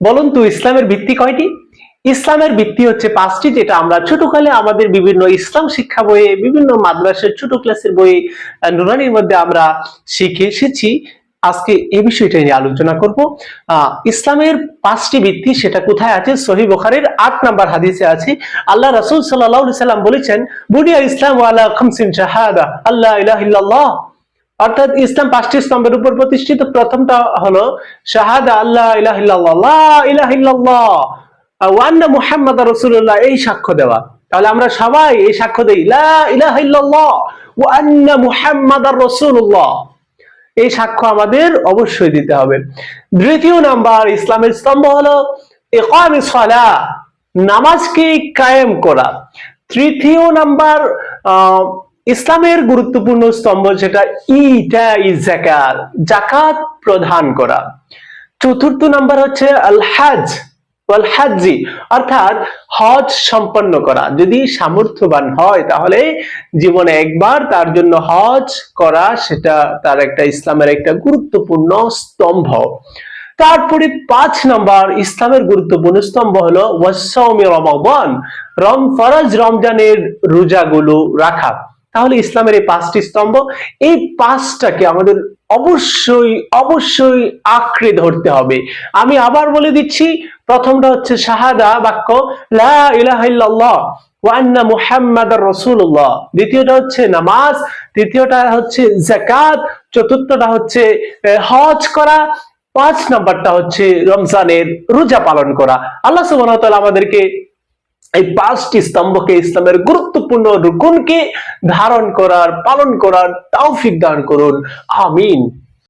বলুন তো ইসলামের ভিত্তি কয়টি? ইসলামের ভিত্তি হচ্ছে 5টি, যেটা আমরা ছোটকালে আমাদের বিভিন্ন ইসলাম শিক্ষা বইয়ে, বিভিন্ন মাদ্রাসার ছোট ক্লাসের বই নুরানির মধ্যে আমরা শিখে এসেছি। আজকে এই বিষয়টা নিয়ে আলোচনা করব। ইসলামের 5টি ভিত্তি সেটা কোথায় আছে? সহিহ বুখারীর 8 নম্বর হাদিসে আছে। আল্লাহ রাসূল সাল্লাল্লাহু আলাইহি সাল্লাম বলেছেন, বুনিয়া ইসলাম আলা খামসিন শাহাদা আল্লা ইলাহা ইল্লাল্লাহ। অর্থাৎ ইসলাম 5টি স্তম্ভের উপর প্রতিষ্ঠিত। প্রথমটা হলো শাহাদা আল্লাহ ইলাহা ইল্লাল্লাহ, লা ইলাহা ইল্লাল্লাহ ওয়া আন্না মুহাম্মাদার রাসূলুল্লাহ, এই সাক্ষ্য দেওয়া। তাহলে আমরা সবাই এই সাক্ষ্য দেই, লা ইলাহা ইল্লাল্লাহ ওয়া আন্না মুহাম্মাদার রাসূলুল্লাহ, এই সাক্ষ্য আমাদের অবশ্যই দিতে হবে। দ্বিতীয় নাম্বার ইসলামের স্তম্ভ হলো ইকামিস সালাহ, নামাজকে কায়েম করা। তৃতীয় নাম্বার ইসলামের গুরুত্বপূর্ণ স্তম্ভ যেটা ইতাই যাকাত, যাকাত প্রদান করা। চতুর্থ নাম্বার হচ্ছে আল হজ ওয়াল হাজ্জি, অর্থাৎ হজ সম্পন্ন করা। যদি সামর্থ্যবান হয় তাহলে জীবনে একবার তার জন্য হজ করা, সেটা তার একটা ইসলামের একটা গুরুত্বপূর্ণ স্তম্ভ। তারপরে 5 নাম্বার ইসলামের গুরুত্বপূর্ণ স্তম্ভ হলো ওয়াসসাউমি রমাদান, ফরজ রমজানের রোজাগুলো রাখা। তাহলে ইসলামের এই 5টি স্তম্ভ, এই 5টাকে আমাদের অবশ্যই অবশ্যই আঁকড়ে ধরতে হবে। আমি আবার বলে দিচ্ছি, প্রথমটা হচ্ছে শাহাদা বাক্য, লা ইলাহা ইল্লাল্লাহ ওয়া আন্না মুহাম্মাদার রাসূলুল্লাহ। দ্বিতীয়টা হচ্ছে নামাজ, তৃতীয়টা হচ্ছে যাকাত, চতুর্থটা হচ্ছে হজ করা, 5 নাম্বারটা হচ্ছে রমজানের রোজা পালন করা। আল্লাহ সুবহানাহু ওয়া তাআলা আমাদেরকে এই 5টি স্তম্ভকে, ইসলামের গুরুত্বপূর্ণ রুকুনকে ধারণ করার, পালন করার তৌফিক দান করুন। আমিন।